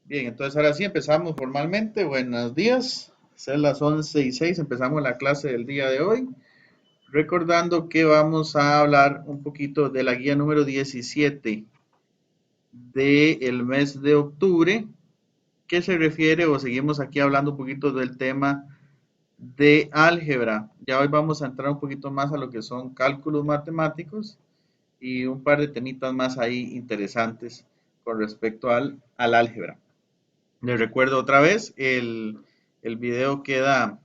Bien, entonces ahora sí empezamos formalmente. Buenos días. Son las 11:06. Empezamos la clase del día de hoy. Recordando que vamos a hablar un poquito de la guía número 17 del mes de octubre, que se refiere, o seguimos aquí hablando un poquito del tema de álgebra. Ya hoy vamos a entrar un poquito más a lo que son cálculos matemáticos y un par de temitas más ahí interesantes con respecto al álgebra. Les recuerdo otra vez, el video queda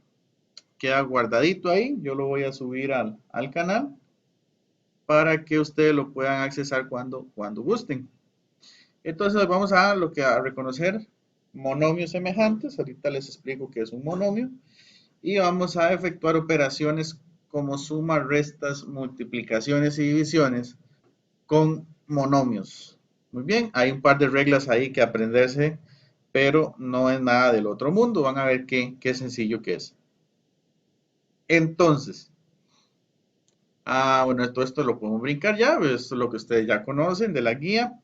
guardadito ahí. Yo lo voy a subir al canal para que ustedes lo puedan accesar cuando gusten. Entonces vamos a reconocer monomios semejantes. Ahorita les explico qué es un monomio. Y vamos a efectuar operaciones como sumas, restas, multiplicaciones y divisiones con monomios. Muy bien, hay un par de reglas ahí que aprenderse, pero no es nada del otro mundo. Van a ver qué sencillo que es. Entonces, bueno, todo esto lo podemos brincar ya, esto es lo que ustedes ya conocen de la guía.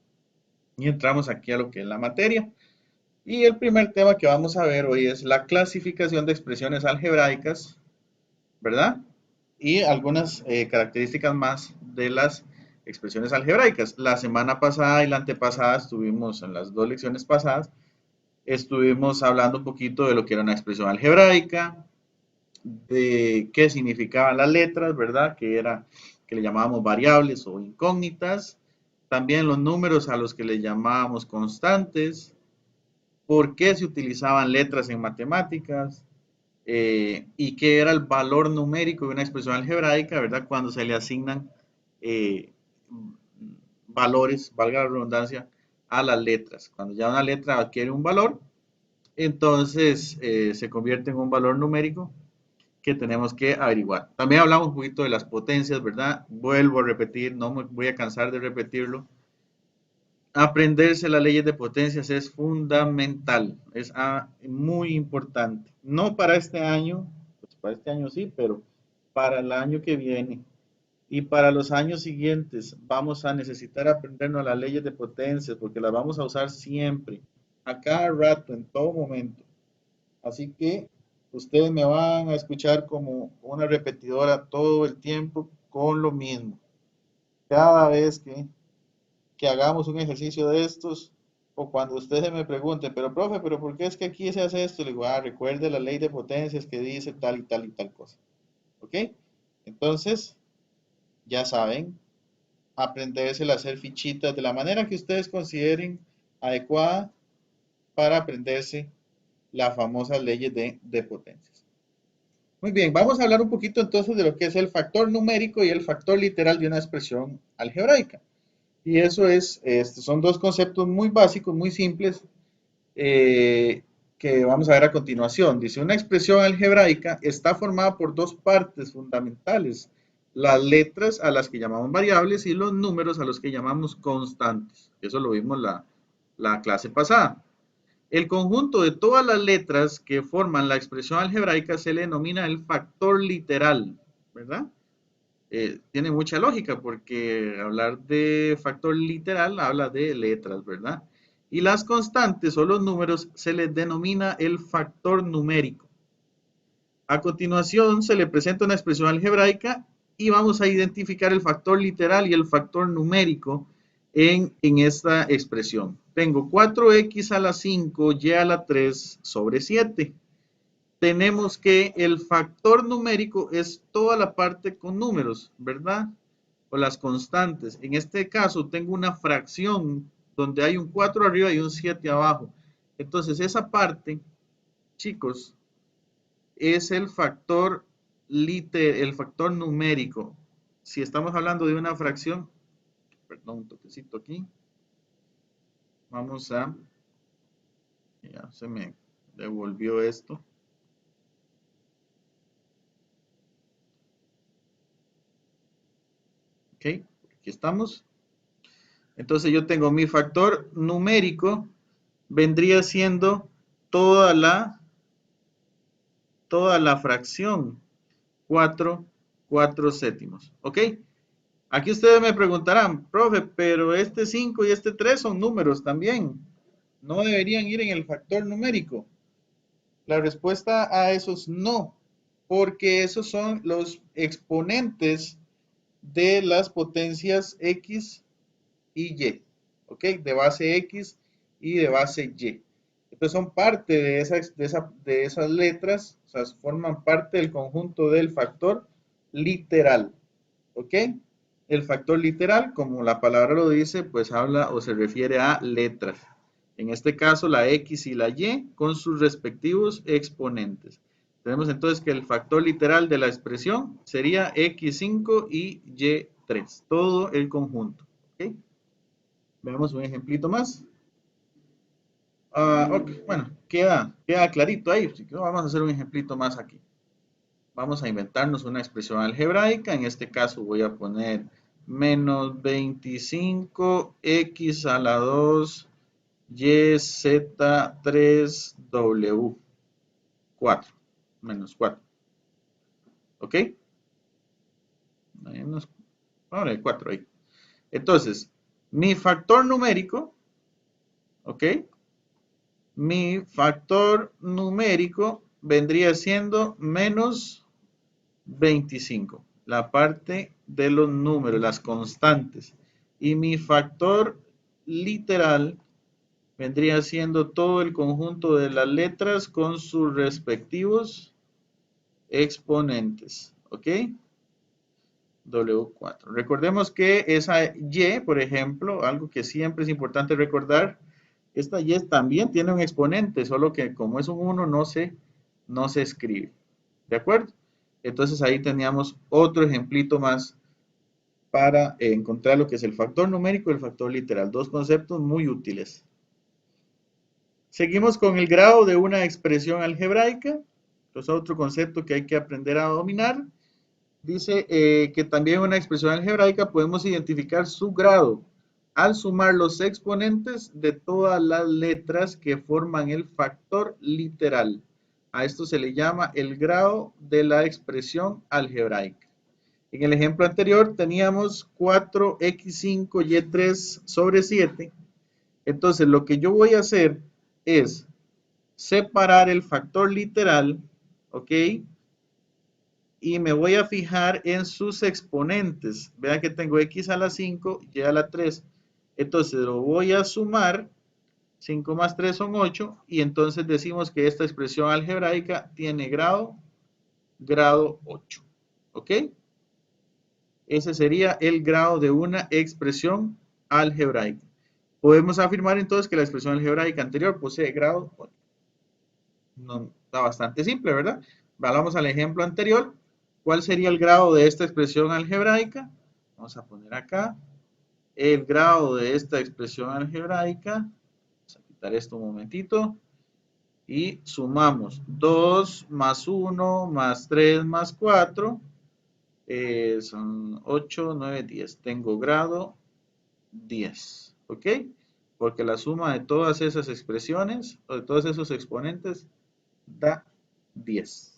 Y entramos aquí a lo que es la materia. Y el primer tema que vamos a ver hoy es la clasificación de expresiones algebraicas, ¿verdad? Y algunas características más de las expresiones algebraicas. La semana pasada y la antepasada estuvimos, en las dos lecciones pasadas, estuvimos hablando un poquito de lo que era una expresión algebraica, de qué significaban las letras, ¿verdad? Que le llamábamos variables o incógnitas. También los números a los que le llamábamos constantes, por qué se utilizaban letras en matemáticas, y qué era el valor numérico de una expresión algebraica, ¿verdad? Cuando se le asignan eh, valores, valga la redundancia, a las letras. Cuando ya una letra adquiere un valor, entonces se convierte en un valor numérico que tenemos que averiguar. También hablamos un poquito de las potencias, ¿verdad? Vuelvo a repetir, no me voy a cansar de repetirlo. Aprenderse las leyes de potencias es fundamental, es muy importante. No para este año, pues para este año sí, pero para el año que viene y para los años siguientes vamos a necesitar aprendernos las leyes de potencias porque las vamos a usar siempre, a cada rato, en todo momento. Así que ustedes me van a escuchar como una repetidora todo el tiempo con lo mismo. Cada vez que hagamos un ejercicio de estos, o cuando ustedes me pregunten, pero profe, pero ¿por qué es que aquí se hace esto? Le digo, recuerde la ley de potencias que dice tal y tal y tal cosa. ¿Ok? Entonces, ya saben, aprenderse a hacer fichitas de la manera que ustedes consideren adecuada para aprenderse las famosas leyes de potencias. Muy bien, vamos a hablar un poquito entonces de lo que es el factor numérico y el factor literal de una expresión algebraica. Y eso son dos conceptos muy básicos, muy simples, eh, que vamos a ver a continuación. Dice, una expresión algebraica está formada por dos partes fundamentales, las letras a las que llamamos variables y los números a los que llamamos constantes. Eso lo vimos la clase pasada. El conjunto de todas las letras que forman la expresión algebraica se le denomina el factor literal, ¿verdad? Tiene mucha lógica porque hablar de factor literal habla de letras, ¿verdad? Y las constantes o los números se les denomina el factor numérico. A continuación se le presenta una expresión algebraica y vamos a identificar el factor literal y el factor numérico en esta expresión. Tengo 4x a la 5, y a la 3 sobre 7. Tenemos que el factor numérico es toda la parte con números, ¿verdad? O las constantes. En este caso tengo una fracción donde hay un 4 arriba y un 7 abajo. Entonces esa parte, chicos, es el factor numérico. Si estamos hablando de una fracción, perdón, un toquecito aquí. Vamos a, ya se me devolvió esto. Ok, aquí estamos. Entonces yo tengo mi factor numérico, vendría siendo toda la, toda la fracción, 4 séptimos. ¿Ok? Aquí ustedes me preguntarán, profe, pero este 5 y este 3 son números también. ¿No deberían ir en el factor numérico? La respuesta a eso es no, porque esos son los exponentes de las potencias X y Y, ¿ok? De base X y de base Y. Entonces son parte de esas letras, o sea, forman parte del conjunto del factor literal, ¿ok? El factor literal, como la palabra lo dice, pues habla o se refiere a letras. En este caso, la X y la Y con sus respectivos exponentes. Tenemos entonces que el factor literal de la expresión sería X5 y Y3, todo el conjunto. ¿Ok? Veamos un ejemplito más. Ok, bueno, queda clarito ahí. Así que vamos a hacer un ejemplito más aquí. Vamos a inventarnos una expresión algebraica. En este caso voy a poner menos 25x a la 2 yz3w 4 menos 4. ¿Ok? Menos, ahora 4 ahí. Entonces, mi factor numérico, ¿ok? Mi factor numérico vendría siendo menos 25, la parte de los números, las constantes. Y mi factor literal vendría siendo todo el conjunto de las letras con sus respectivos exponentes. ¿Ok? W4. Recordemos que esa Y, por ejemplo, algo que siempre es importante recordar, esta Y también tiene un exponente, solo que como es un 1 no se escribe. ¿De acuerdo? Entonces ahí teníamos otro ejemplito más para encontrar lo que es el factor numérico y el factor literal. Dos conceptos muy útiles. Seguimos con el grado de una expresión algebraica. Es otro concepto que hay que aprender a dominar. Dice que también en una expresión algebraica podemos identificar su grado al sumar los exponentes de todas las letras que forman el factor literal. A esto se le llama el grado de la expresión algebraica. En el ejemplo anterior teníamos 4x5y3 sobre 7. Entonces lo que yo voy a hacer es separar el factor literal, ¿ok? Y me voy a fijar en sus exponentes. Vean que tengo x a la 5, y a la 3. Entonces lo voy a sumar. 5 más 3 son 8. Y entonces decimos que esta expresión algebraica tiene grado 8. ¿Ok? Ese sería el grado de una expresión algebraica. Podemos afirmar entonces que la expresión algebraica anterior posee grado 8. No, está bastante simple, ¿verdad? Vamos al ejemplo anterior. ¿Cuál sería el grado de esta expresión algebraica? Vamos a poner acá el grado de esta expresión algebraica. Vamos a quitar esto un momentito. Y sumamos 2 más 1 más 3 más 4. Son 8, 9, 10. Tengo grado 10. ¿Ok? Porque la suma de todas esas expresiones o de todos esos exponentes da 10.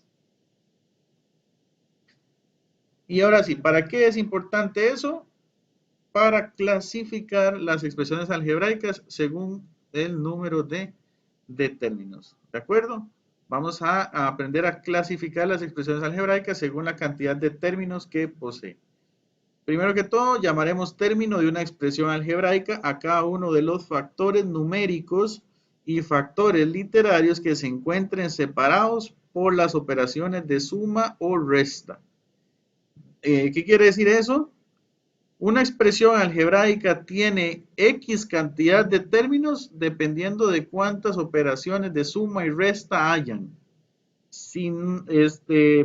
Y ahora sí, ¿para qué es importante eso? Para clasificar las expresiones algebraicas según el número de términos. ¿De acuerdo? Vamos a aprender a clasificar las expresiones algebraicas según la cantidad de términos que posee. Primero que todo, llamaremos término de una expresión algebraica a cada uno de los factores numéricos y factores literarios que se encuentren separados por las operaciones de suma o resta. ¿Qué quiere decir eso? Una expresión algebraica tiene X cantidad de términos dependiendo de cuántas operaciones de suma y resta hayan.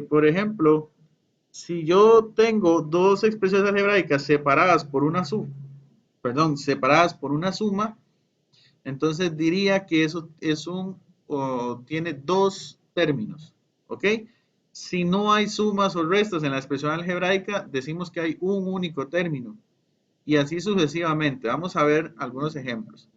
Por ejemplo, si yo tengo dos expresiones algebraicas separadas por una suma, entonces diría que eso tiene dos términos, ¿ok? Si no hay sumas o restas en la expresión algebraica, decimos que hay un único término. Y así sucesivamente. Vamos a ver algunos ejemplos.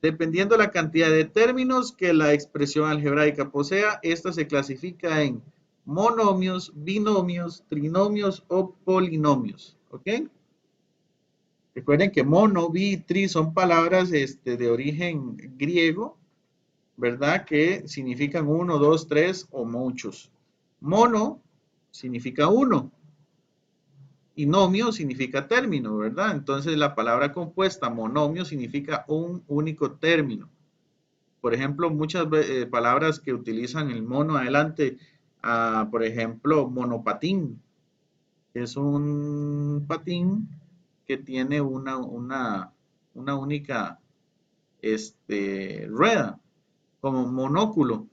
Dependiendo de la cantidad de términos que la expresión algebraica posea, esta se clasifica en monomios, binomios, trinomios o polinomios. ¿Ok? Recuerden que mono, bi, tri son palabras de origen griego ¿verdad? Que significan uno, dos, tres o muchos. Mono significa uno y nomio significa término, ¿verdad? Entonces la palabra compuesta monomio significa un único término. Por ejemplo, muchas palabras que utilizan el mono adelante, por ejemplo, monopatín, es un patín que tiene una única rueda, como monóculo.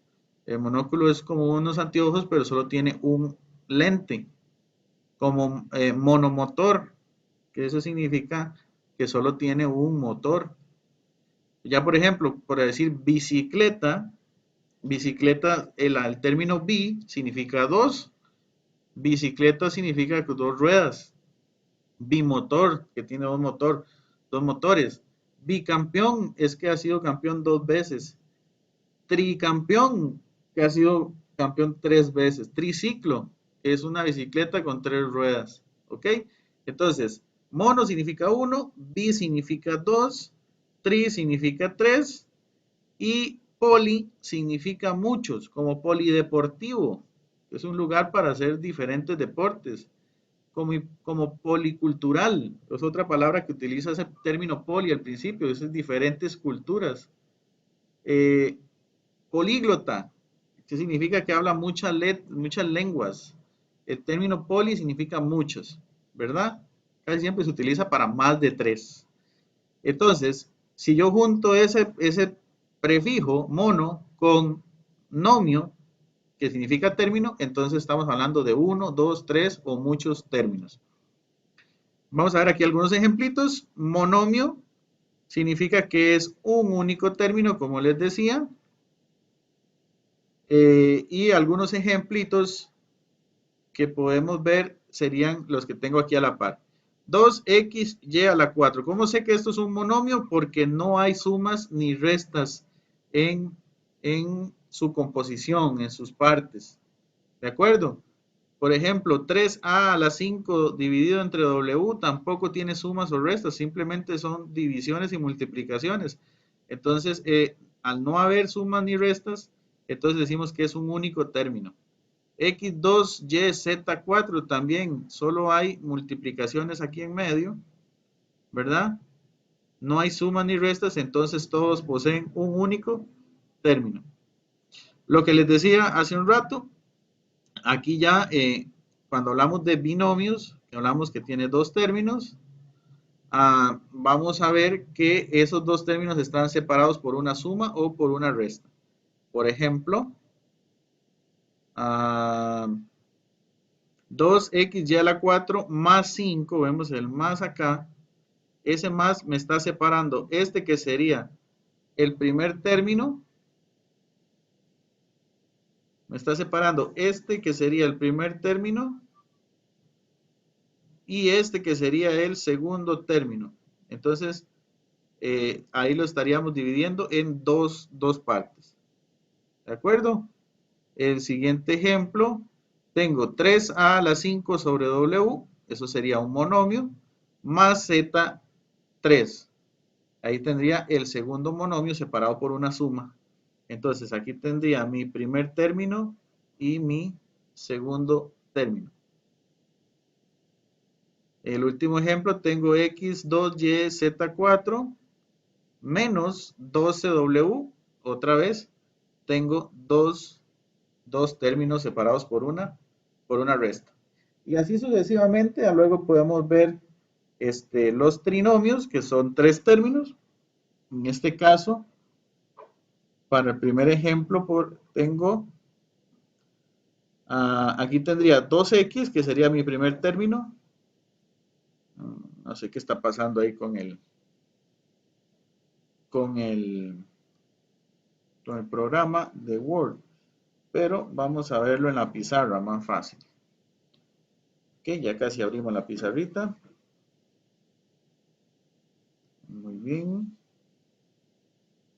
El monóculo es como unos anteojos, pero solo tiene un lente, como monomotor, que eso significa que solo tiene un motor. Ya, por ejemplo, por decir bicicleta, bicicleta, el término bi significa dos, bicicleta significa dos ruedas, bimotor, que tiene dos motores, bicampeón es que ha sido campeón dos veces, tricampeón, que ha sido campeón tres veces, triciclo, que es una bicicleta con tres ruedas, ¿ok? Entonces, mono significa uno, bi significa dos, tri significa tres, y poli significa muchos, como polideportivo, que es un lugar para hacer diferentes deportes, como policultural, es otra palabra que utiliza ese término poli al principio, es diferentes culturas. Eh, Políglota, que significa que habla muchas lenguas. El término poli significa muchos, ¿verdad? Casi siempre se utiliza para más de tres. Entonces, si yo junto ese prefijo mono con nomio, que significa término, entonces estamos hablando de uno, dos, tres o muchos términos. Vamos a ver aquí algunos ejemplitos. Monomio significa que es un único término, como les decía. Y algunos ejemplitos que podemos ver serían los que tengo aquí a la par. 2xy a la 4. ¿Cómo sé que esto es un monomio? Porque no hay sumas ni restas en su composición, en sus partes. ¿De acuerdo? Por ejemplo, 3a a la 5 dividido entre w tampoco tiene sumas o restas, simplemente son divisiones y multiplicaciones. Entonces, al no haber sumas ni restas, entonces decimos que es un único término. X2, Y, Z4 también, solo hay multiplicaciones aquí en medio, ¿verdad? No hay sumas ni restas, entonces todos poseen un único término. Lo que les decía hace un rato, aquí ya cuando hablamos de binomios, hablamos que tiene dos términos, vamos a ver que esos dos términos están separados por una suma o por una resta. Por ejemplo, 2xy a la 4 más 5, vemos el más acá, ese más me está separando este que sería el primer término, me está separando este que sería el primer término y este que sería el segundo término. Entonces, ahí lo estaríamos dividiendo en dos partes. ¿De acuerdo? El siguiente ejemplo, tengo 3a a la 5 sobre w, eso sería un monomio, más z3. Ahí tendría el segundo monomio separado por una suma. Entonces aquí tendría mi primer término y mi segundo término. El último ejemplo, tengo x2y z4 menos 12w. Otra vez, tengo dos términos separados por una resta. Y así sucesivamente, luego podemos ver los trinomios, que son tres términos. En este caso, para el primer ejemplo, tengo, aquí tendría 2x, que sería mi primer término. No sé qué está pasando ahí con el, con el programa de Word, pero vamos a verlo en la pizarra, más fácil. Ok, ya casi abrimos la pizarrita. Muy bien.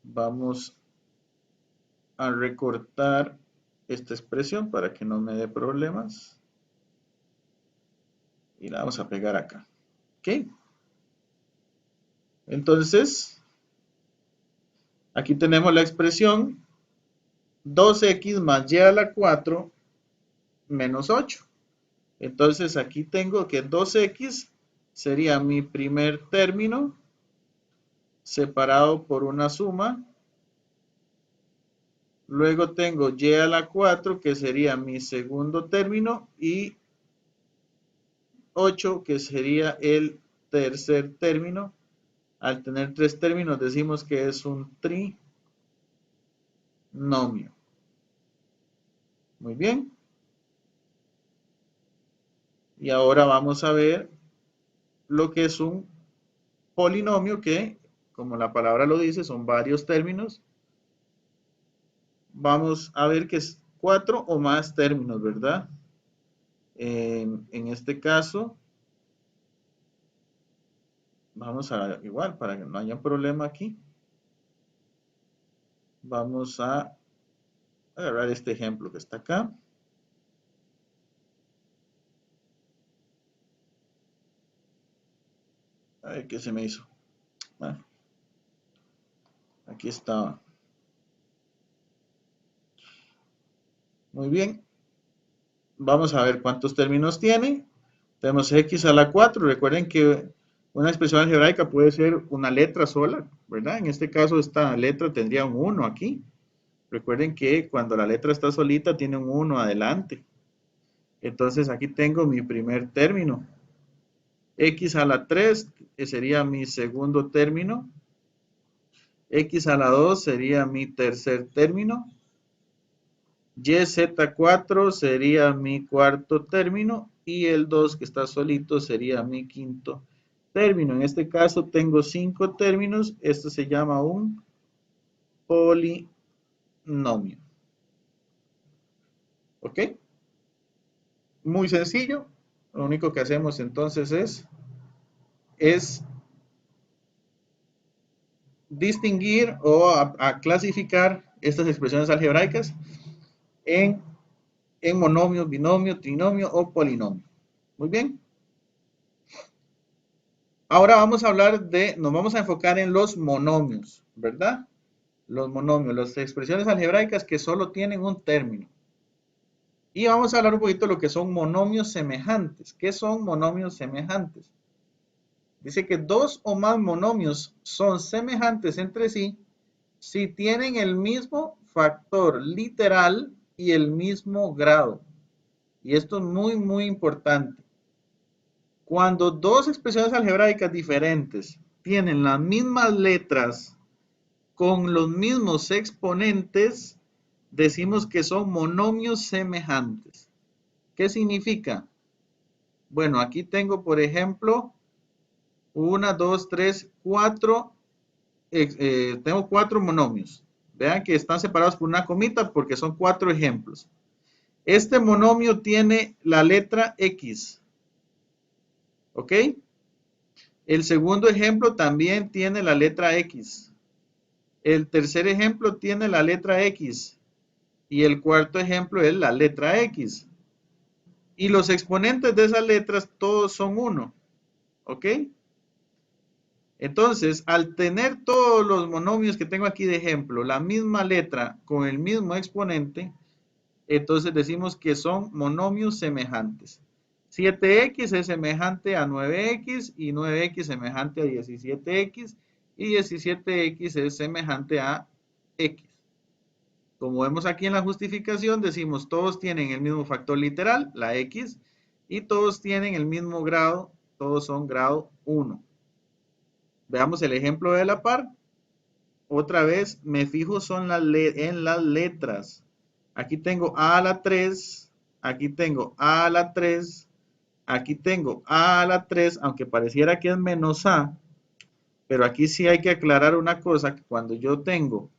Vamos a recortar esta expresión para que no me dé problemas. Y la vamos a pegar acá. Ok. Entonces, aquí tenemos la expresión 2x más y a la 4 menos 8. Entonces aquí tengo que 2x sería mi primer término separado por una suma. Luego tengo y a la 4 que sería mi segundo término y 8 que sería el tercer término. Al tener tres términos decimos que es un trinomio. Muy bien. Y ahora vamos a ver lo que es un polinomio que, como la palabra lo dice, son varios términos. Vamos a ver que es 4 o más términos, ¿verdad? En este caso, vamos a, igual, para que no haya problema aquí, vamos a agarrar este ejemplo que está acá. A ver qué se me hizo. Bueno, aquí estaba. Muy bien. Vamos a ver cuántos términos tiene. Tenemos x a la 4. Recuerden que una expresión algebraica puede ser una letra sola, ¿verdad? En este caso esta letra tendría un 1 aquí. Recuerden que cuando la letra está solita tiene un 1 adelante. Entonces aquí tengo mi primer término. X a la 3 que sería mi segundo término. X a la 2 sería mi tercer término. YZ4 sería mi cuarto término y el 2 que está solito sería mi quinto término. En este caso tengo 5 términos. Esto se llama un polinomio. ¿Ok? Muy sencillo. Lo único que hacemos entonces es distinguir o a clasificar estas expresiones algebraicas en, en monomio, binomio, trinomio o polinomio. Muy bien. Ahora vamos a hablar nos vamos a enfocar en los monomios, ¿verdad? Los monomios, las expresiones algebraicas que solo tienen un término. Y vamos a hablar un poquito de lo que son monomios semejantes. ¿Qué son monomios semejantes? Dice que dos o más monomios son semejantes entre sí si tienen el mismo factor literal y el mismo grado. Y esto es muy, muy importante. Cuando dos expresiones algebraicas diferentes tienen las mismas letras con los mismos exponentes, decimos que son monomios semejantes. ¿Qué significa? Bueno, aquí tengo, por ejemplo, 1, 2, 3, 4. Tengo 4 monomios. Vean que están separados por una comita porque son 4 ejemplos. Este monomio tiene la letra X. ¿Ok? El segundo ejemplo también tiene la letra X. El tercer ejemplo tiene la letra X. Y el cuarto ejemplo es la letra X. Y los exponentes de esas letras todos son 1. ¿Ok? Entonces, al tener todos los monomios que tengo aquí de ejemplo, la misma letra con el mismo exponente, entonces decimos que son monomios semejantes. 7x es semejante a 9x y 9x semejante a 17x y 17x es semejante a x. Como vemos aquí en la justificación, decimos todos tienen el mismo factor literal, la x, y todos tienen el mismo grado, todos son grado 1. Veamos el ejemplo de la par. Otra vez me fijo en las letras. Aquí tengo a a la 3, aquí tengo a a la 3, aquí tengo a a la 3, aunque pareciera que es menos a, pero aquí sí hay que aclarar una cosa, que cuando yo tengo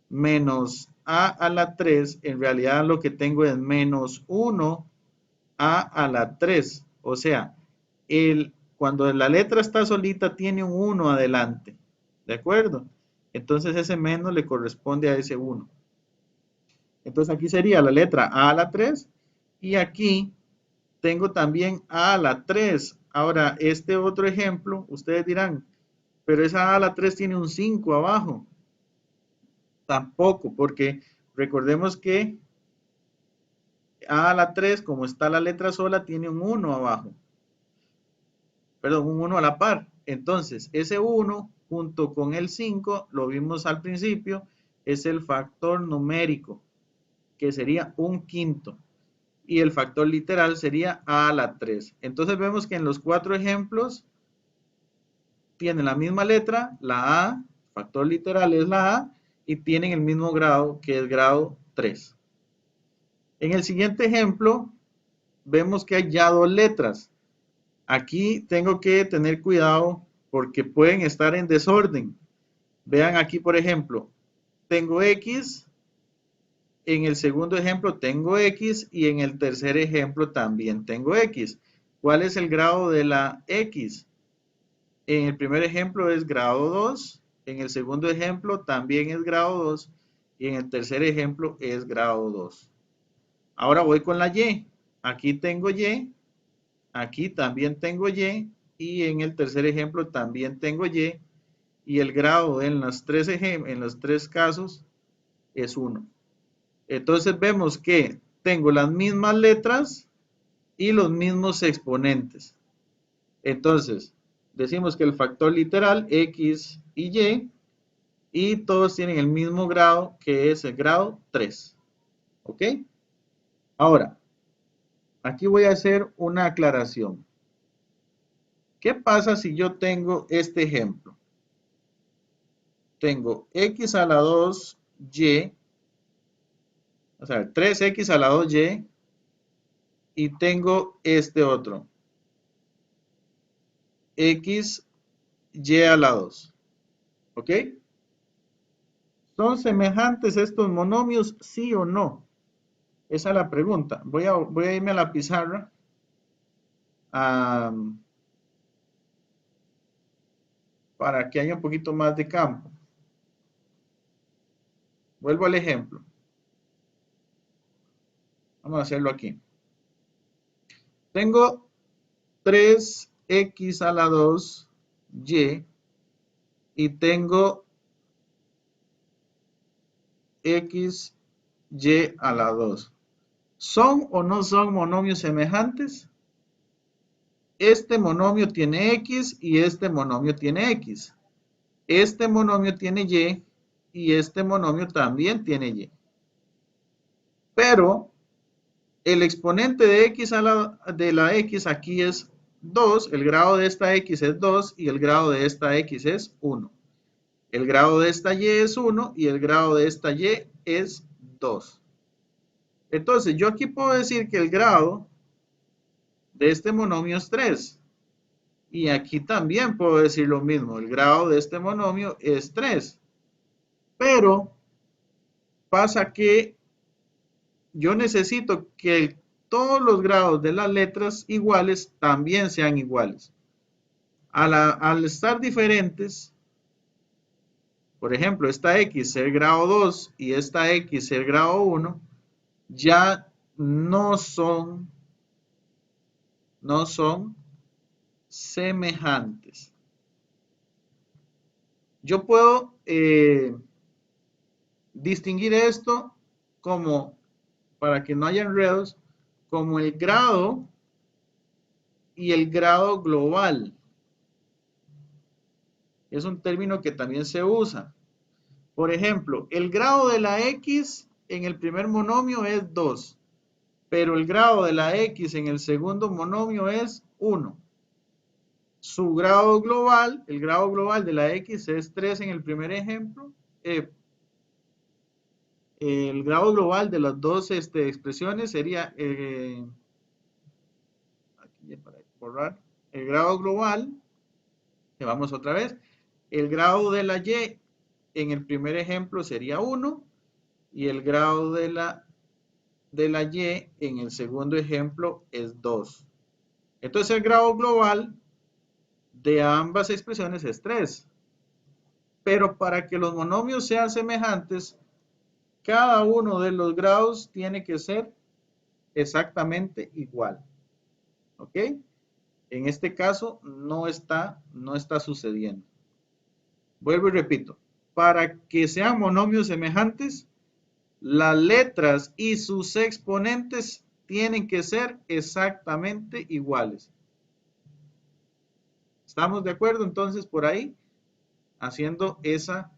menos a la 3, en realidad lo que tengo es menos 1 a la 3. O sea, cuando la letra está solita tiene un 1 adelante. ¿De acuerdo? Entonces ese menos le corresponde a ese 1. Entonces aquí sería la letra a la 3 y aquí tengo también a la 3. Ahora, este otro ejemplo, ustedes dirán, pero esa a la 3 tiene un 5 abajo. Tampoco, porque Recordemos que a la 3, como está la letra sola, tiene un 1 abajo. Perdón, un 1 a la par. Entonces, ese 1 junto con el 5, lo vimos al principio, es el factor numérico, que sería un quinto. Y el factor literal sería a la 3. Entonces vemos que en los 4 ejemplos tienen la misma letra, la A, factor literal es la A, y tienen el mismo grado, que es grado 3. En el siguiente ejemplo, vemos que hay ya dos letras. Aquí tengo que tener cuidado porque pueden estar en desorden. Vean aquí, por ejemplo, tengo X, en el segundo ejemplo tengo X y en el tercer ejemplo también tengo X. ¿Cuál es el grado de la X? En el primer ejemplo es grado 2, en el segundo ejemplo también es grado 2 y en el tercer ejemplo es grado 2. Ahora voy con la Y. Aquí tengo Y, aquí también tengo y en el tercer ejemplo también tengo y el grado en los tres casos es 1. Entonces vemos que tengo las mismas letras y los mismos exponentes. Entonces, decimos que el factor literal X y todos tienen el mismo grado, que es el grado 3. ¿Ok? Ahora, aquí voy a hacer una aclaración. ¿Qué pasa si yo tengo este ejemplo? Tengo X a la 2Y, o sea, 3X a la 2Y, y tengo este otro, XY a la 2. ¿Ok? ¿Son semejantes estos monomios, sí o no? Esa es la pregunta. Voy a irme a la pizarra. Para que haya un poquito más de campo. Vuelvo al ejemplo. Vamos a hacerlo aquí. Tengo 3x a la 2y y tengo xy a la 2. ¿Son o no son monomios semejantes? Este monomio tiene x y este monomio tiene x. Este monomio tiene y este monomio también tiene y. Pero el exponente de x de la x aquí es 2, el grado de esta x es 2 y el grado de esta x es 1. El grado de esta y es 1 y el grado de esta y es 2. Entonces, yo aquí puedo decir que el grado de este monomio es 3. Y aquí también puedo decir lo mismo, el grado de este monomio es 3. Pero pasa que yo necesito que todos los grados de las letras iguales también sean iguales. Al estar diferentes, por ejemplo, esta X ser grado 2 y esta X ser grado 1, ya no son semejantes. Yo puedo distinguir esto como, para que no haya enredos, como el grado y el grado global. Es un término que también se usa. Por ejemplo, el grado de la X en el primer monomio es 2, pero el grado de la X en el segundo monomio es 1. Su grado global, el grado global de la X es 3 en el primer ejemplo. El grado global de las dos expresiones sería, aquí para borrar, el grado global, que vamos otra vez, el grado de la Y en el primer ejemplo sería 1 y el grado de la Y en el segundo ejemplo es 2. Entonces el grado global de ambas expresiones es 3. Pero para que los monomios sean semejantes, cada uno de los grados tiene que ser exactamente igual. ¿Ok? En este caso no está sucediendo. Vuelvo y repito. Para que sean monomios semejantes, las letras y sus exponentes tienen que ser exactamente iguales. ¿Estamos de acuerdo entonces por ahí? Haciendo esa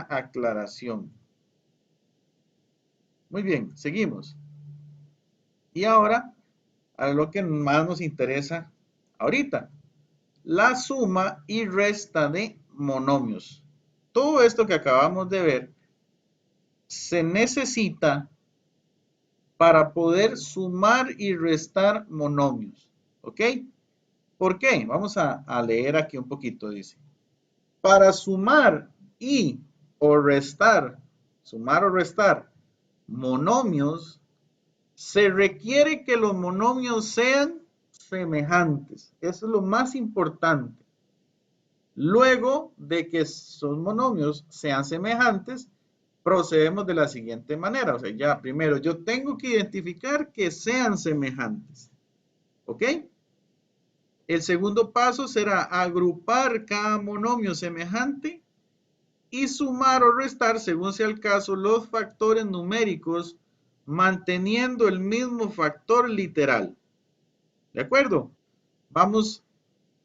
aclaración. Muy bien, seguimos. Y ahora, a lo que más nos interesa ahorita, la suma y resta de monomios. Todo esto que acabamos de ver se necesita para poder sumar y restar monomios. ¿Ok? ¿Por qué? Vamos a leer aquí un poquito, dice. Para sumar y o restar, sumar o restar monomios, se requiere que los monomios sean semejantes. Eso es lo más importante. Luego de que esos monomios sean semejantes, procedemos de la siguiente manera. O sea, ya primero yo tengo que identificar que sean semejantes. ¿Ok? El segundo paso será agrupar cada monomio semejante y sumar o restar, según sea el caso, los factores numéricos manteniendo el mismo factor literal. ¿De acuerdo? Vamos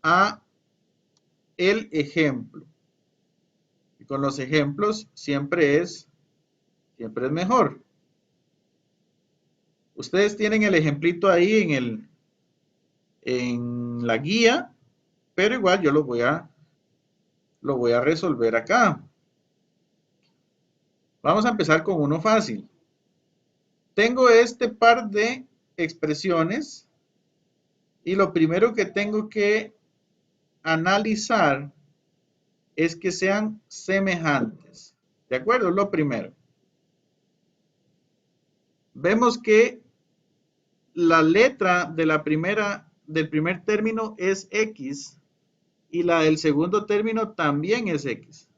a el ejemplo. Y con los ejemplos siempre es mejor. Ustedes tienen el ejemplito ahí en la guía, pero igual yo lo voy a resolver acá. Vamos a empezar con uno fácil. Tengo este par de expresiones y lo primero que tengo que analizar es que sean semejantes. ¿De acuerdo? Lo primero. Vemos que la letra de del primer término es X y la del segundo término también es X.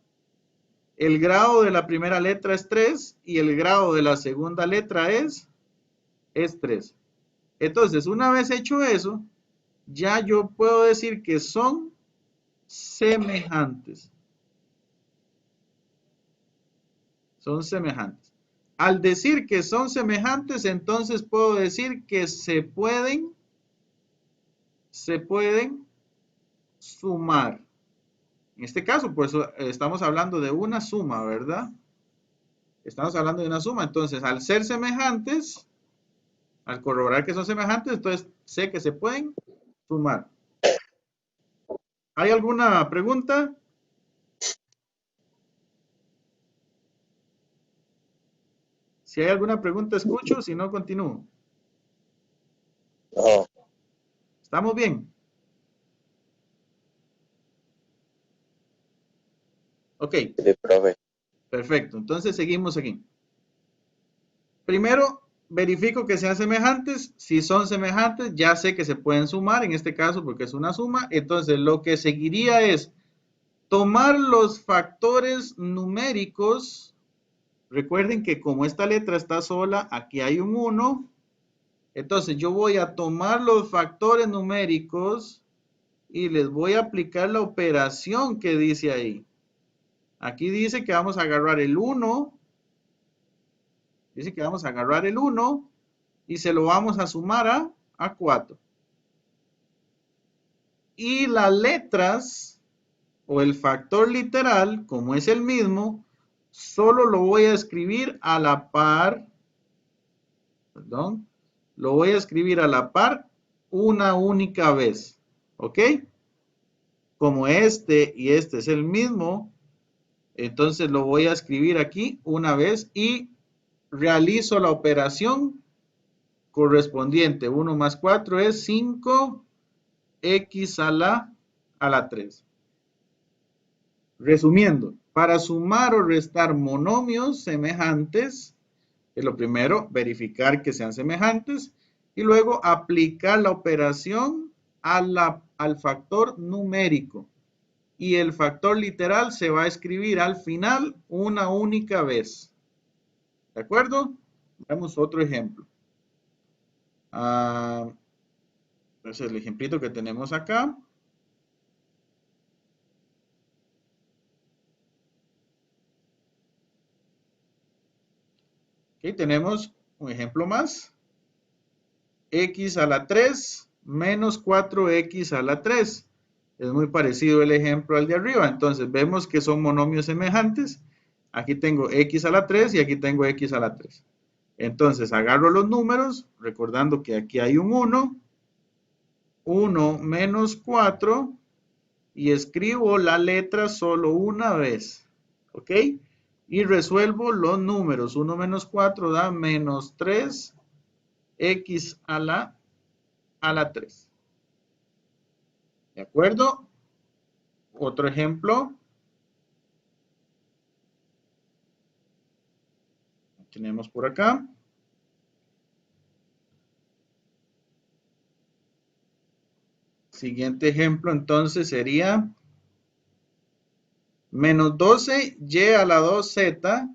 El grado de la primera letra es 3 y el grado de la segunda letra es 3. Entonces, una vez hecho eso, ya yo puedo decir que son semejantes. Son semejantes. Al decir que son semejantes, entonces puedo decir que se pueden sumar. En este caso, pues estamos hablando de una suma, ¿verdad? Estamos hablando de una suma. Entonces, al ser semejantes, al corroborar que son semejantes, entonces sé que se pueden sumar. ¿Hay alguna pregunta? Si hay alguna pregunta, escucho, si no, continúo. No, ¿Estamos bien? Ok, sí, profe. perfecto. Entonces seguimos aquí. Primero, verifico que sean semejantes. Si son semejantes, ya sé que se pueden sumar, en este caso porque es una suma. Entonces, lo que seguiría es tomar los factores numéricos. Recuerden que como esta letra está sola, aquí hay un 1. Entonces, yo voy a tomar los factores numéricos y les voy a aplicar la operación que dice ahí. Aquí dice que vamos a agarrar el 1. Dice que vamos a agarrar el 1 y se lo vamos a sumar a 4. Y las letras o el factor literal, como es el mismo, solo lo voy a escribir a la par, perdón, lo voy a escribir a la par una única vez. ¿Ok? Como este y este es el mismo, entonces lo voy a escribir aquí una vez y realizo la operación correspondiente. 1 más 4 es 5, x a la 3. Resumiendo, para sumar o restar monomios semejantes, es lo primero, verificar que sean semejantes y luego aplicar la operación al factor numérico. Y el factor literal se va a escribir al final una única vez. ¿De acuerdo? Veamos otro ejemplo. Ese es el ejemplito que tenemos acá. Ok, tenemos un ejemplo más. X a la 3 menos 4x a la 3. Es muy parecido el ejemplo al de arriba. Entonces vemos que son monomios semejantes. Aquí tengo x a la 3 y aquí tengo x a la 3. Entonces agarro los números, recordando que aquí hay un 1, 1 menos 4, y escribo la letra solo una vez. ¿Ok? Y resuelvo los números. 1 menos 4 da menos 3 x a la 3. ¿De acuerdo? Otro ejemplo. Tenemos por acá. Siguiente ejemplo entonces sería menos 12y a la 2z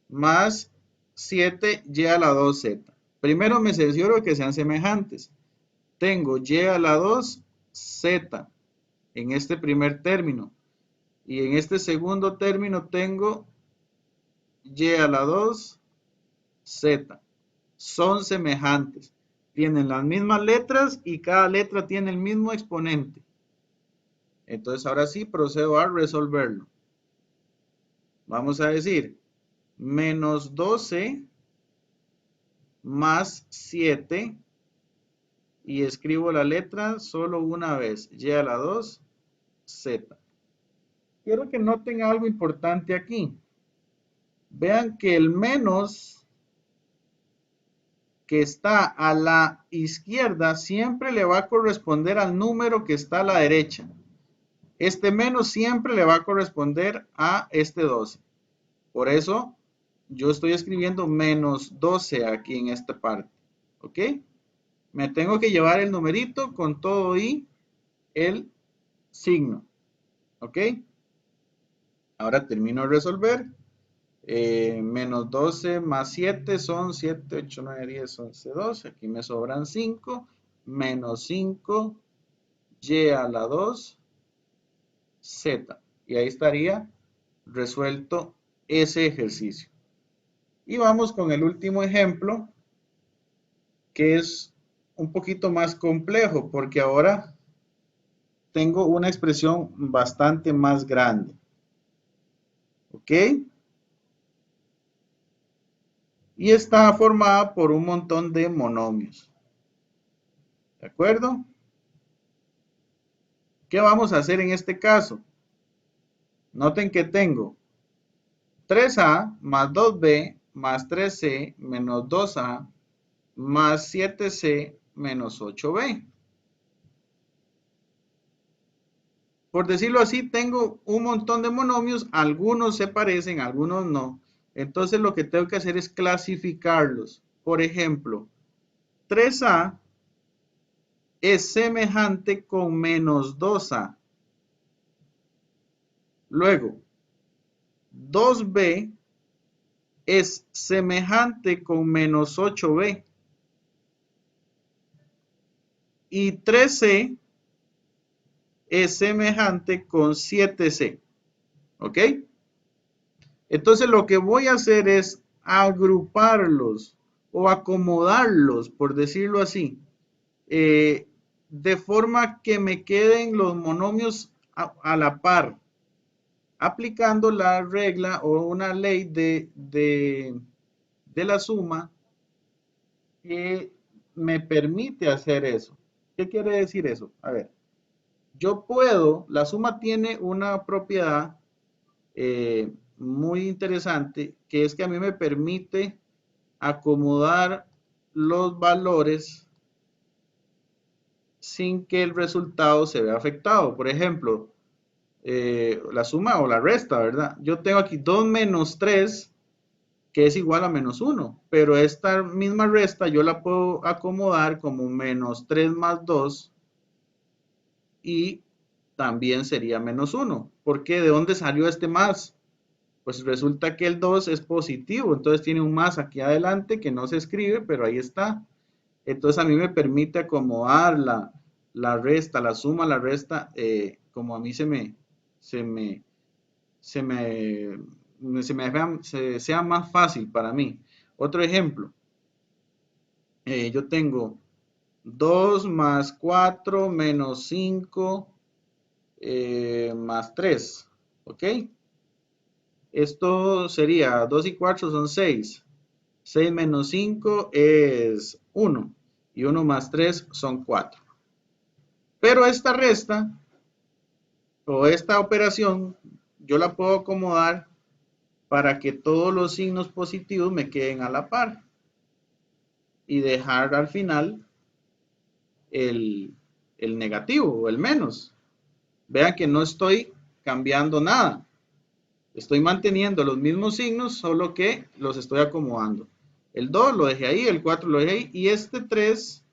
más 7y a la 2z. Primero me cercioro que sean semejantes. Tengo y a la 2z en este primer término. Y en este segundo término tengo y a la 2z. Son semejantes. Tienen las mismas letras y cada letra tiene el mismo exponente. Entonces ahora sí procedo a resolverlo. Vamos a decir menos 12 más 7 y escribo la letra solo una vez, y a la 2, z. Quiero que noten algo importante aquí. Vean que el menos que está a la izquierda siempre le va a corresponder al número que está a la derecha. Este menos siempre le va a corresponder a este 12. Por eso yo estoy escribiendo menos 12 aquí en esta parte. ¿Ok? Me tengo que llevar el numerito con todo y el signo. ¿Ok? Ahora termino de resolver. Menos 12 más 7 son 7, 8, 9, 10, 11, 12. Aquí me sobran 5. Menos 5 y a la 2 z. Y ahí estaría resuelto ese ejercicio. Y vamos con el último ejemplo, que es un poquito más complejo, porque ahora tengo una expresión bastante más grande. ¿Ok? Y está formada por un montón de monomios. ¿De acuerdo? ¿Qué vamos a hacer en este caso? Noten que tengo 3a más 2b más 3c menos 2a más 7c menos 8b. Por decirlo así, tengo un montón de monomios, algunos se parecen, algunos no. Entonces lo que tengo que hacer es clasificarlos. Por ejemplo, 3a es semejante con menos 2a. Luego, 2b es semejante con menos 8b. Y 3c es semejante con 7c. ¿Ok? Entonces lo que voy a hacer es agruparlos o acomodarlos, por decirlo así, de forma que me queden los monomios a la par, aplicando la regla o una ley de la suma que me permite hacer eso. ¿Qué quiere decir eso? A ver, yo puedo, la suma tiene una propiedad muy interesante, que es que a mí me permite acomodar los valores sin que el resultado se vea afectado. Por ejemplo, la suma o la resta, ¿verdad? Yo tengo aquí 2 menos 3, que es igual a menos 1, pero esta misma resta yo la puedo acomodar como menos 3 más 2 y también sería menos 1. ¿Por qué? ¿De dónde salió este más? Pues resulta que el 2 es positivo, entonces tiene un más aquí adelante que no se escribe, pero ahí está. Entonces a mí me permite acomodar la resta, la suma, la resta, como a mí se me sea más fácil para mí. Otro ejemplo, yo tengo 2 más 4 menos 5 más 3, ¿ok? Esto sería 2 y 4 son 6. 6 menos 5 es 1 y 1 más 3 son 4. Pero esta resta o esta operación yo la puedo acomodar para que todos los signos positivos me queden a la par y dejar al final el, el negativo o el menos. Vean que no estoy cambiando nada. Estoy manteniendo los mismos signos, solo que los estoy acomodando. El 2 lo dejé ahí, el 4 lo dejé ahí y este 3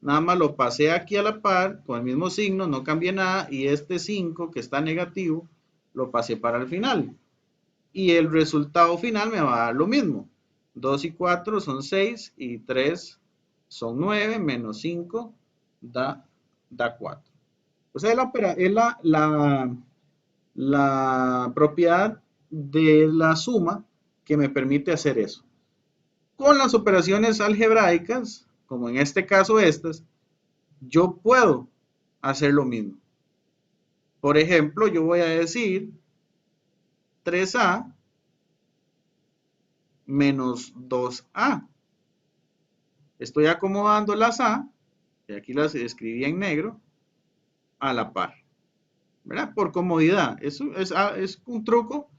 nada más lo pasé aquí a la par con el mismo signo, no cambié nada y este 5 que está negativo lo pasé para el final. Y el resultado final me va a dar lo mismo. 2 y 4 son 6 y 3 son 9 menos 5 da 4. O sea, la propiedad de la suma que me permite hacer eso. Con las operaciones algebraicas, como en este caso estas, yo puedo hacer lo mismo. Por ejemplo, yo voy a decir 3a menos 2a. Estoy acomodando las a, y aquí las escribí en negro, a la par, ¿verdad? Por comodidad. Es un truco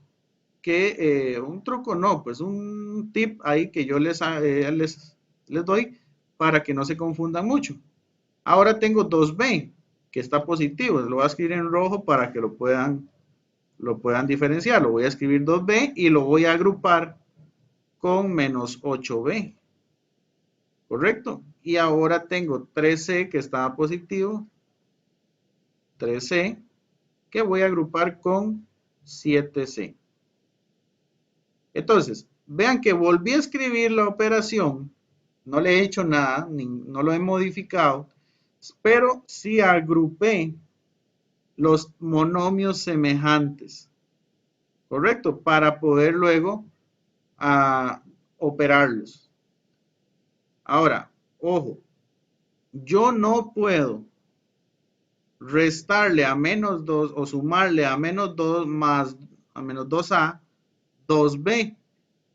un truco no, pues un tip ahí que yo les doy para que no se confundan mucho. Ahora tengo 2b, que está positivo, lo voy a escribir en rojo para que lo puedan diferenciar. Lo voy a escribir 2b y lo voy a agrupar con menos 8b, ¿correcto? Y ahora tengo 3c que estaba positivo, 3c que voy a agrupar con 7c. Entonces, vean que volví a escribir la operación, no le he hecho nada, no lo he modificado, pero sí agrupé los monomios semejantes, ¿correcto? Para poder luego operarlos. Ahora, ojo, yo no puedo restarle a menos 2 o sumarle a menos 2 más a menos 2a 2b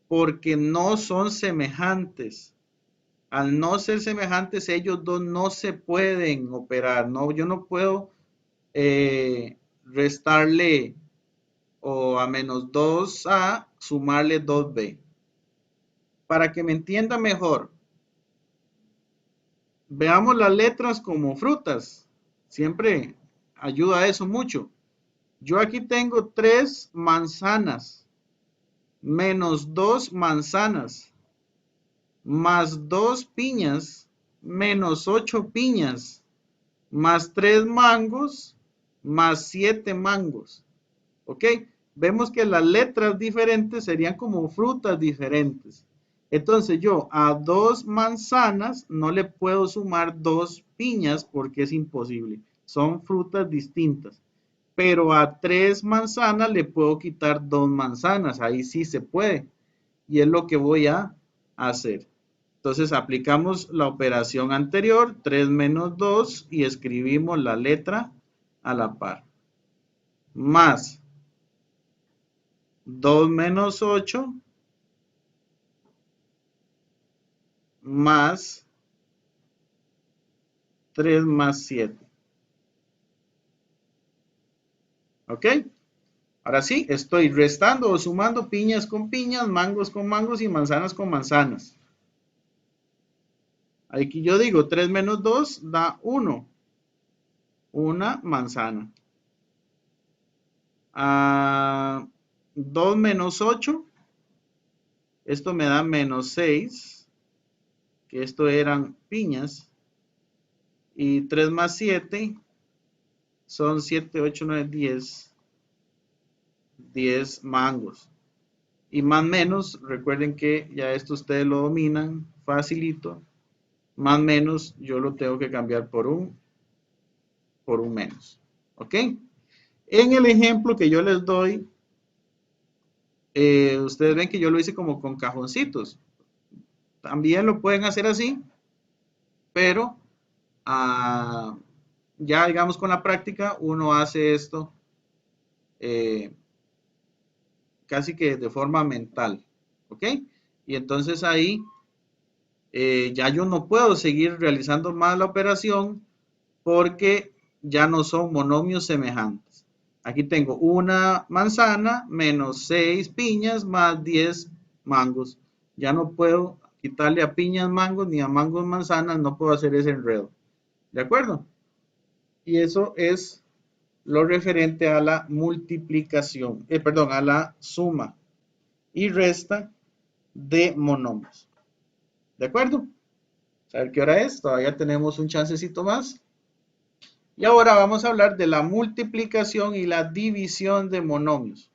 porque no son semejantes. Al no ser semejantes, ellos dos no se pueden operar. No, yo no puedo restarle o a menos 2a sumarle 2b. Para que me entienda mejor, veamos las letras como frutas. Siempre ayuda a eso mucho. Yo aquí tengo 3 manzanas menos 2 manzanas más 2 piñas menos 8 piñas más 3 mangos más 7 mangos. ¿Ok? Vemos que las letras diferentes serían como frutas diferentes. Entonces yo a 2 manzanas no le puedo sumar 2 piñas porque es imposible. Son frutas distintas. Pero a 3 manzanas le puedo quitar 2 manzanas. Ahí sí se puede. Y es lo que voy a hacer. Entonces aplicamos la operación anterior, 3 menos 2, y escribimos la letra a la par. Más 2 menos 8 más 3 más 7. ¿Ok? Ahora sí, estoy restando o sumando piñas con piñas, mangos con mangos y manzanas con manzanas. Aquí yo digo 3 menos 2 da 1. Una manzana. 2 menos 8. Esto me da menos 6. Que esto eran piñas. Y 3 más 7 son 7, 8, 9, 10. 10 mangos. Y más menos, recuerden que ya esto ustedes lo dominan facilito. Más menos yo lo tengo que cambiar por un menos. ¿Ok? En el ejemplo que yo les doy, Ustedes ven que yo lo hice como con cajoncitos. También lo pueden hacer así, pero ah, ya digamos con la práctica uno hace esto eh, casi que de forma mental, ¿ok? Y entonces ahí ya yo no puedo seguir realizando más la operación porque ya no son monomios semejantes. Aquí tengo una manzana menos 6 piñas más 10 mangos. Ya no puedo quitarle a piñas mangos ni a mangos manzanas, no puedo hacer ese enredo. ¿De acuerdo? Y eso es lo referente a la multiplicación, perdón, a la suma y resta de monomios. ¿De acuerdo? A ver qué hora es, todavía tenemos un chancecito más. Y ahora vamos a hablar de la multiplicación y la división de monomios.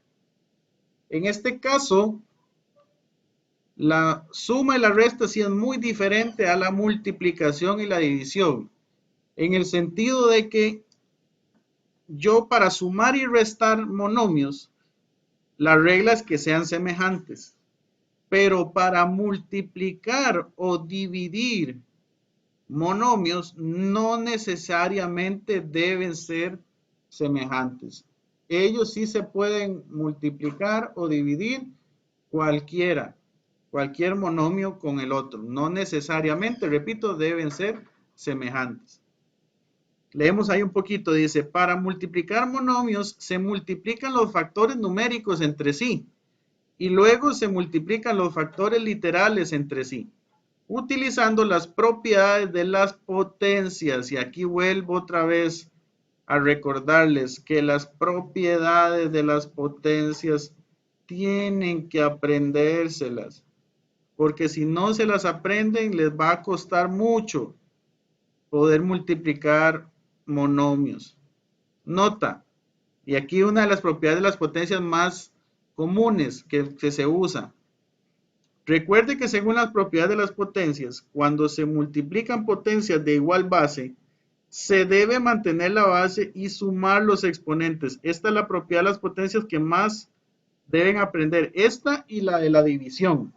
En este caso, la suma y la resta sí es muy diferente a la multiplicación y la división, en el sentido de que yo para sumar y restar monomios, la regla es que sean semejantes, pero para multiplicar o dividir monomios no necesariamente deben ser semejantes. Ellos sí se pueden multiplicar o dividir cualquiera, cualquier monomio con el otro. No necesariamente, repito, deben ser semejantes. Leemos ahí un poquito, dice, para multiplicar monomios se multiplican los factores numéricos entre sí y luego se multiplican los factores literales entre sí, utilizando las propiedades de las potencias. Y aquí vuelvo otra vez a recordarles que las propiedades de las potencias tienen que aprendérselas, porque si no se las aprenden les va a costar mucho poder multiplicar monomios. Nota, y aquí una de las propiedades de las potencias más comunes que se usa. Recuerde que según las propiedades de las potencias, cuando se multiplican potencias de igual base, se debe mantener la base y sumar los exponentes. Esta es la propiedad de las potencias que más deben aprender. Esta y la de la división,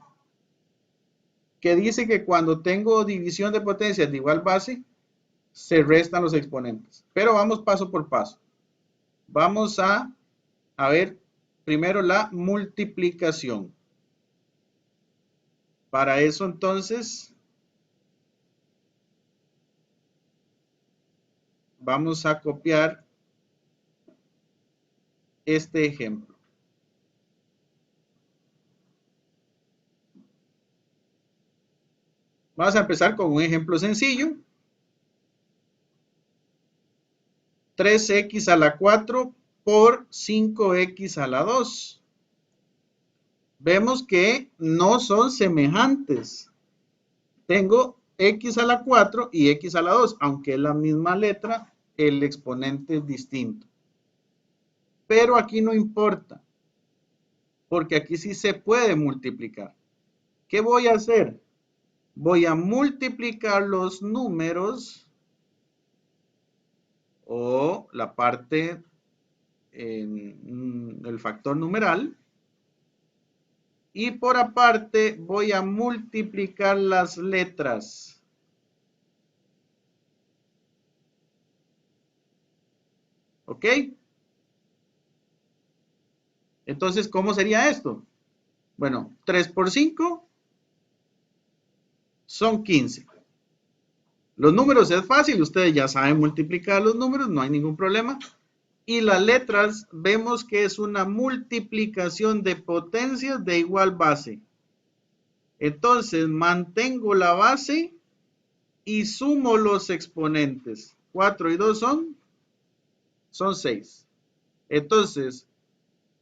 que dice que cuando tengo división de potencias de igual base, se restan los exponentes. Pero vamos paso por paso. Vamos a ver primero la multiplicación. Para eso entonces vamos a copiar este ejemplo. Vamos a empezar con un ejemplo sencillo. 3x a la 4 por 5x a la 2. Vemos que no son semejantes. Tengo x a la 4 y x a la 2, aunque es la misma letra, el exponente es distinto. Pero aquí no importa, porque aquí sí se puede multiplicar. ¿Qué voy a hacer? Voy a multiplicar los números o la parte en el factor numeral y por aparte voy a multiplicar las letras. ¿Ok? Entonces, ¿cómo sería esto? Bueno, 3 por 5 son 15. Los números es fácil, ustedes ya saben multiplicar los números, no hay ningún problema. Y las letras vemos que es una multiplicación de potencias de igual base. Entonces, mantengo la base y sumo los exponentes. 4 y 2 son 6. Entonces,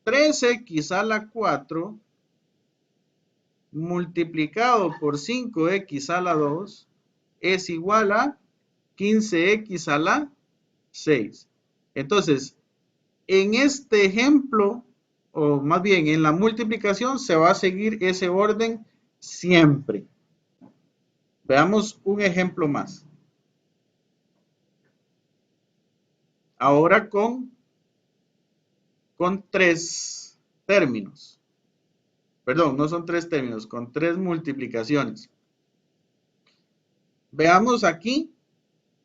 3x a la 4 multiplicado por 5x a la 2 es igual a 15x a la 6. Entonces, en este ejemplo, o más bien en la multiplicación, se va a seguir ese orden siempre. Veamos un ejemplo más. Ahora con tres términos. perdón, no son tres términos, con tres multiplicaciones. Veamos aquí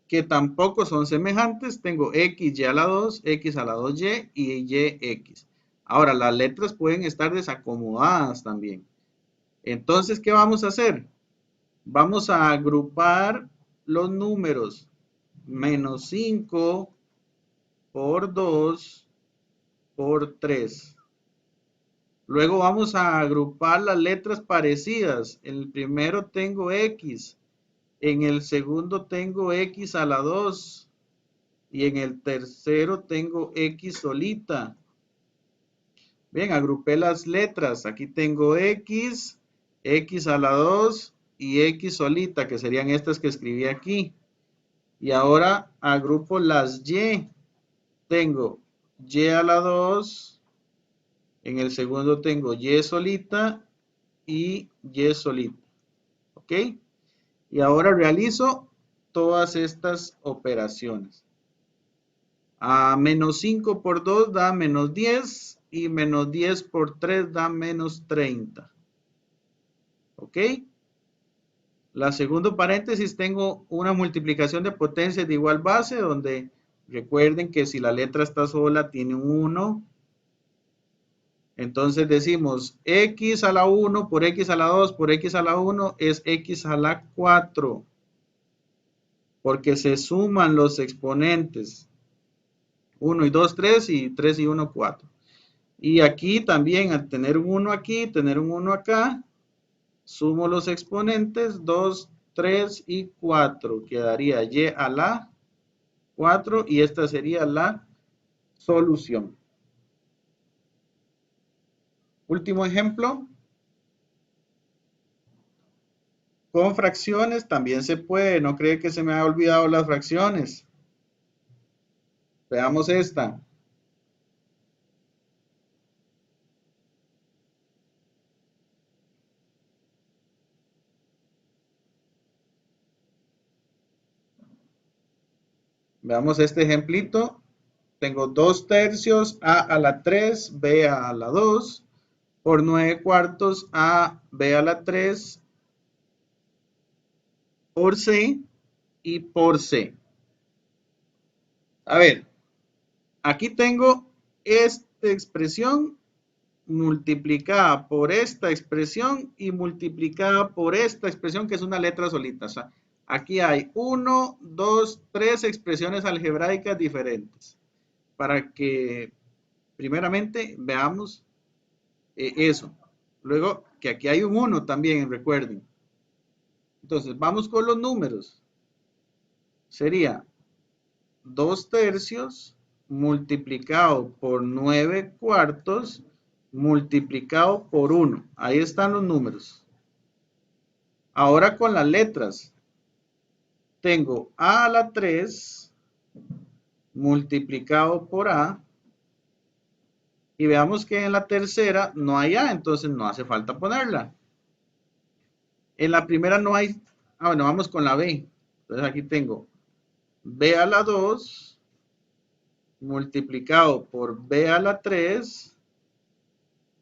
que tampoco son semejantes. Tengo x y a la 2, x a la 2y y yx. Ahora, las letras pueden estar desacomodadas también. Entonces, ¿qué vamos a hacer? Vamos a agrupar los números menos 5 por 2 por 3. Luego vamos a agrupar las letras parecidas. En el primero tengo x, en el segundo tengo x a la 2 y en el tercero tengo x solita. Bien, agrupé las letras. Aquí tengo x, x a la 2 y x solita, que serían estas que escribí aquí. Y ahora agrupo las y. Tengo y a la 2, en el segundo tengo y solita y y solita. ¿Ok? Y ahora realizo todas estas operaciones. Menos 5 por 2 da menos 10 y menos 10 por 3 da menos 30. ¿Ok? La segundo paréntesis tengo una multiplicación de potencias de igual base donde recuerden que si la letra está sola tiene un 1. Entonces decimos x a la 1 por x a la 2 por x a la 1 es x a la 4. Porque se suman los exponentes. 1 y 2, 3 y 3 y 1, 4. Y aquí también al tener un 1 aquí, tener un 1 acá, sumo los exponentes 2, 3 y 4. Quedaría y a la 4 y esta sería la solución. Último ejemplo. Con fracciones también se puede. No cree que se me ha olvidado las fracciones. Veamos esta. Veamos este ejemplito. Tengo 2 tercios a la 3, b a la 2, por 9 cuartos a b a la 3, por c y por c. A ver, aquí tengo esta expresión multiplicada por esta expresión y multiplicada por esta expresión que es una letra solita. O sea, aquí hay 1, 2, 3 expresiones algebraicas diferentes. Para que primeramente veamos eso. Luego que aquí hay un 1 también, recuerden. Entonces, vamos con los números. Sería 2 tercios multiplicado por 9 cuartos multiplicado por 1. Ahí están los números. Ahora con las letras. Tengo a la 3 multiplicado por a. Y veamos que en la tercera no hay a, entonces no hace falta ponerla. En la primera no hay. Bueno, vamos con la b. Entonces aquí tengo b a la 2 multiplicado por b a la 3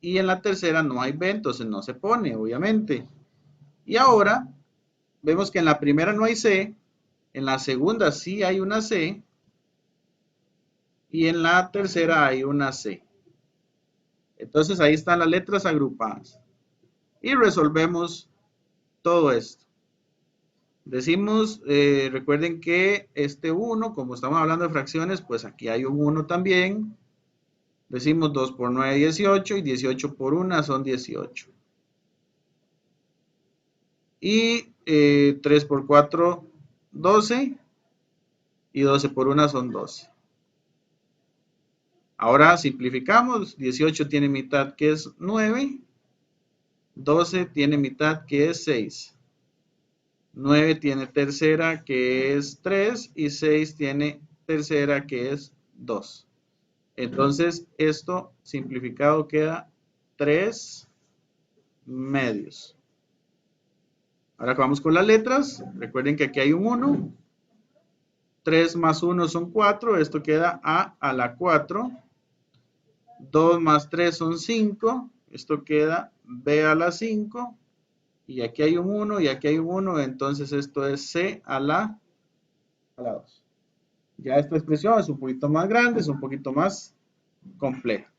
y en la tercera no hay b, entonces no se pone, obviamente. Y ahora vemos que en la primera no hay c, en la segunda sí hay una c y en la tercera hay una c. Entonces ahí están las letras agrupadas. Y resolvemos todo esto. Decimos, recuerden que este 1, como estamos hablando de fracciones, pues aquí hay un 1 también. Decimos 2 por 9, 18 y 18 por 1 son 18. Y 3 por 4, 12 y 12 por 1 son 12. Ahora simplificamos, 18 tiene mitad que es 9, 12 tiene mitad que es 6. 9 tiene tercera que es 3 y 6 tiene tercera que es 2. Entonces esto simplificado queda 3 medios. Ahora vamos con las letras. Recuerden que aquí hay un 1. 3 más 1 son 4. Esto queda a la 4. 2 más 3 son 5. Esto queda b a la 5 y aquí hay un 1 y aquí hay un 1, entonces esto es c a la 2. Ya esta expresión es un poquito más grande, es un poquito más compleja.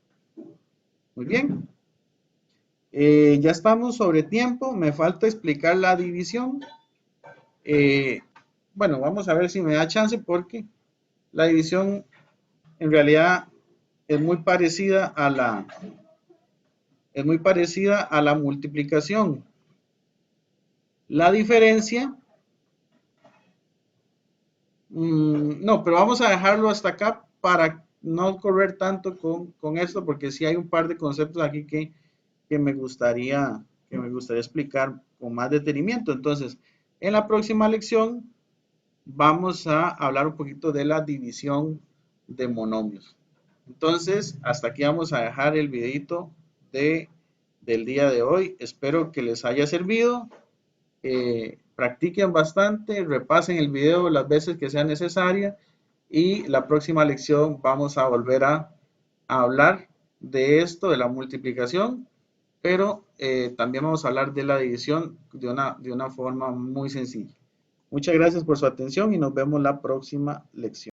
Muy bien. Ya estamos sobre tiempo, me falta explicar la división. Eh, bueno, vamos a ver si me da chance porque la división en realidad es muy parecida a la multiplicación. La diferencia, no, pero vamos a dejarlo hasta acá para no correr tanto con esto, porque sí hay un par de conceptos aquí que que me gustaría explicar con más detenimiento. Entonces, en la próxima lección vamos a hablar un poquito de la división de monomios. Entonces, hasta aquí vamos a dejar el videito del día de hoy. Espero que les haya servido. Practiquen bastante, repasen el video las veces que sea necesaria y la próxima lección vamos a volver a hablar de esto, de la multiplicación, pero también vamos a hablar de la división de una forma muy sencilla. Muchas gracias por su atención y nos vemos la próxima lección.